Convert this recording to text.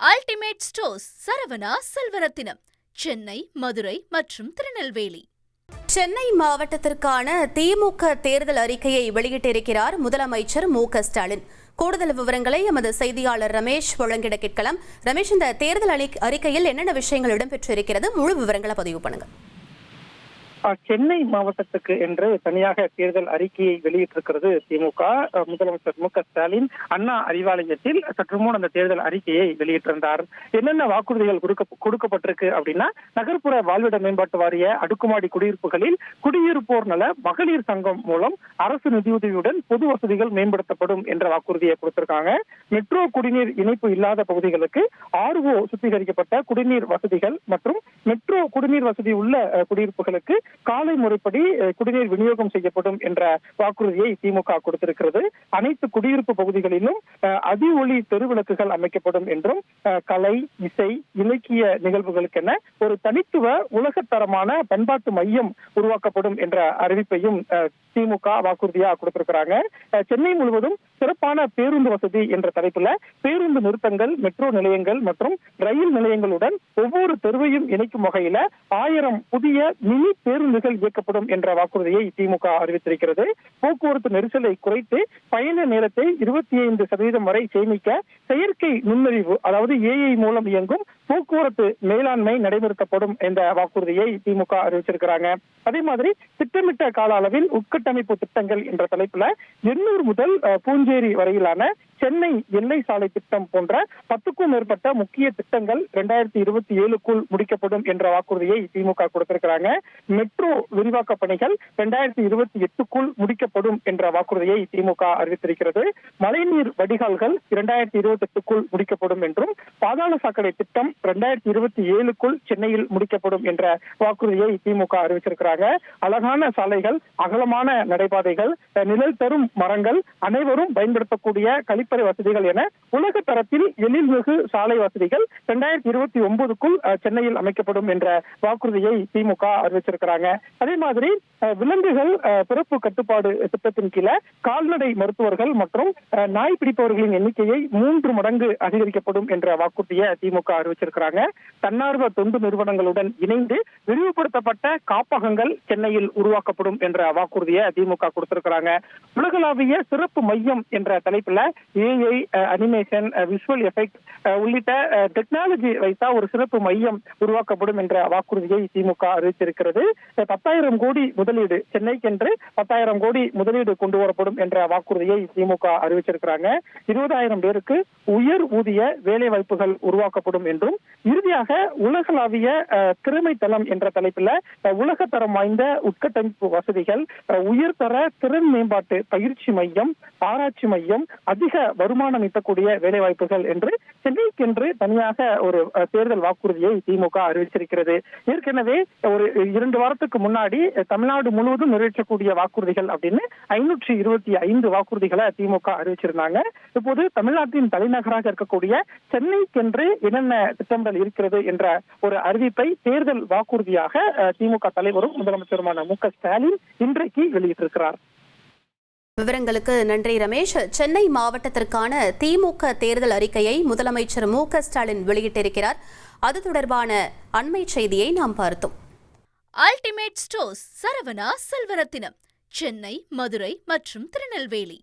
Ultimate stores Saravana Selvarathinam, Chennai, Madurai மற்றும் திருநெல்வேலி. சென்னை மாவட்டத்திற்கான திமுக தேர்தல் அறிக்கையை வெளியிட்டிருக்கிறார் முதலமைச்சர் மு.க.ஸ்டாலின். கூடுதல் விவரங்களை எமது செய்தியாளர் ரமேஷ் வழங்கிட கேட்கலாம். ரமேஷ், இந்த தேர்தல் அறிக்கையில் என்னென்ன விஷயங்கள் இடம்பெற்றிருக்கிறது? முழு விவரங்களை பதிவு பண்ணுங்க. சென்னை மாவட்டத்துக்கு என்று தனியாக தேர்தல் அறிக்கையை வெளியிட்டிருக்கிறது திமுக. முதலமைச்சர் மு.க.ஸ்டாலின் அண்ணா அறிவாலயத்தில் சற்று முன் அந்த தேர்தல் அறிக்கையை வெளியிட்டிருந்தார். என்னென்ன வாக்குறுதிகள் கொடுக்கப்பட்டிருக்கு அப்படின்னா, நகர்ப்புற வாழ்விட மேம்பாட்டு வாரிய அடுக்குமாடி குடியிருப்புகளில் குடியிருப்போர் நல மகளிர் சங்கம் மூலம் அரசு நிதியுதவியுடன் பொது வசதிகள் மேம்படுத்தப்படும் என்ற வாக்குறுதியை கொடுத்திருக்காங்க. மெட்ரோ குடிநீர் இணைப்பு இல்லாத பகுதிகளுக்கு RO சுத்திகரிக்கப்பட்ட குடிநீர் வசதிகள் மற்றும் மெட்ரோ குடிநீர் வசதி உள்ள குடியிருப்புகளுக்கு காலை முறைப்படி குடிநீர் விநியோகம் செய்யப்படும் என்ற வாக்குறுதியை திமுக கொடுத்திருக்கிறது. அனைத்து குடியிருப்பு பகுதிகளிலும் அதி ஒளி தெருவிளக்குகள் அமைக்கப்படும் என்றும், கலை, இசை, இலக்கிய நிகழ்வுகளுக்கென ஒரு தனித்துவ உலகத்தரமான பண்பாட்டு மையம் உருவாக்கப்படும் என்ற அறிவிப்பையும் திமுக வாக்குறுதியா கொடுத்திருக்கிறாங்க. சென்னை முழுவதும் சிறப்பான பேருந்து வசதி என்ற தலைப்புல பேருந்து நிறுத்தங்கள், மெட்ரோ நிலையங்கள் மற்றும் ரயில் நிலையங்களுடன் ஒவ்வொரு தெருவையும் இணைக்கும் வகையில 1000 புதிய மினி பேருந்துகள் இயக்கப்படும் என்ற வாக்குறுதியை திமுக அறிவித்திருக்கிறது. போக்குவரத்து நெரிசலை குறைத்து பயண நேரத்தை 25% வரை சேமிக்க செயற்கை நுண்ணறிவு, அதாவது AI மூலம் இயங்கும் போக்குவரத்து மேலாண்மை நடைபெறுத்தப்படும் என்ற வாக்குறுதியை திமுக அறிவிச்சிருக்கிறாங்க. அதே மாதிரி திட்டமிட்ட கால அளவில் உட்கட்டமைப்பு திட்டங்கள் என்ற தலைப்புல 800 முதல் பூஞ்சேரி வரையிலான சென்னை எல்லை சாலை திட்டம் போன்ற 10க்கும் மேற்பட்ட முக்கிய திட்டங்கள் 2027க்குள் முடிக்கப்படும் என்ற வாக்குறுதியை திமுக கொடுத்திருக்கிறாங்க. மெட்ரோ விரிவாக்க பணிகள் 2028க்குள் முடிக்கப்படும் என்ற வாக்குறுதியை திமுக அறிவித்திருக்கிறது. மழைநீர் வடிகால்கள் 2028க்குள் முடிக்கப்படும் என்றும், பாதாள சாக்கடை திட்டம் 2027க்குள் சென்னையில் முடிக்கப்படும் என்ற வாக்குறுதியை திமுக அறிவிச்சிருக்கிறாங்க. அழகான சாலைகள், அகலமான நடைபாதைகள், நிழல் தரும் மரங்கள், அனைவரும் பயன்படுத்தக்கூடிய கழிப்பறை வசதிகள் என உலக தரத்தில் எழில்மிகு சாலை வசதிகள் 2029க்குள் சென்னையில் அமைக்கப்படும் என்ற வாக்குறுதியை திமுக அறிவிச்சிருக்கிறாங்க. அதே மாதிரி விலங்குகள் பிறப்பு கட்டுப்பாடு திட்டத்தின் கீழே கால்நடை மருத்துவர்கள் மற்றும் நாய் பிடிப்பவர்களின் எண்ணிக்கையை 3 மடங்கு அதிகரிக்கப்படும் என்ற வாக்குறுதியை திமுக அறிவிச்சிருக்கிறாங்க. தன்னார்வ தொண்டு நிறுவனங்களுடன் இணைந்து விரிவுபடுத்தப்பட்ட காப்பகங்கள் சென்னையில் உருவாக்கப்படும் என்ற வாக்குறுதியை திமுக கொடுத்திருக்கிறாங்க. உலகளாவிய சிறப்பு மையம் என்ற தலைப்புல AI, அனிமேஷன், விஷுவல் எஃபெக்ட் உள்ளிட்ட டெக்னாலஜி வைத்தா ஒரு சிறப்பு மையம் உருவாக்கப்படும் என்ற வாக்குறுதியை திமுக அறிவித்திருக்கிறது. 10,000 கோடி முதலீடு, சென்னைக்கென்று 10,000 கோடி முதலீடு கொண்டு வரப்படும் என்ற வாக்குறுதியை திமுக அறிவிச்சிருக்கிறாங்க. 20,000 பேருக்கு உயர் ஊதிய வேலை வாய்ப்புகள் உருவாக்கப்படும் என்றும், இறுதியாக உலகளாவிய திறமை தளம் என்ற தலைப்பில் உலகத்தரம் வாய்ந்த உட்கட்டமைப்பு வசதிகள், உயர்தர திறன் மேம்பாட்டு பயிற்சி மையம், ஆராய்ச்சி மையம், அதிக வருமானம் ஈட்டக்கூடிய வேலை வாய்ப்புகள் என்று சென்னைக்கென்று தனியாக ஒரு தேர்தல் வாக்குறுதியை திமுக அறிவிச்சிருக்கிறது. ஏற்கனவே ஒரு 2 வாரத்துக்கு முன்னாடி தமிழ்நாடு முழுவதும் நிறைவேற்றக்கூடிய வாக்குறுதிகள் அப்படின்னு 525 வாக்குறுதிகளை திமுக அறிவிச்சிருந்தாங்க. இப்போது தமிழ்நாட்டின் தலைநகராக இருக்கக்கூடிய சென்னைக்கென்று என்னென்ன திட்டங்கள் இருக்கிறது என்ற ஒரு அறிவிப்பை தேர்தல் வாக்குறுதியாக திமுக தலைவரும் முதலமைச்சருமான மு.க.ஸ்டாலின் இன்றைக்கு வெளியிட்டிருக்கிறார். விவரங்களுக்கு நன்றி ரமேஷ். சென்னை மாவட்டத்திற்கான திமுக தேர்தல் அறிக்கையை முதலமைச்சர் மு.க.ஸ்டாலின் வெளியிட்டிருக்கிறார். அது தொடர்பான அண்மை செய்தியை நாம் பார்த்தோம். அல்டிமேட் ஸ்டோர்ஸ் சரவணா செல்வரத்தினம், சென்னை, மதுரை மற்றும் திருநெல்வேலி.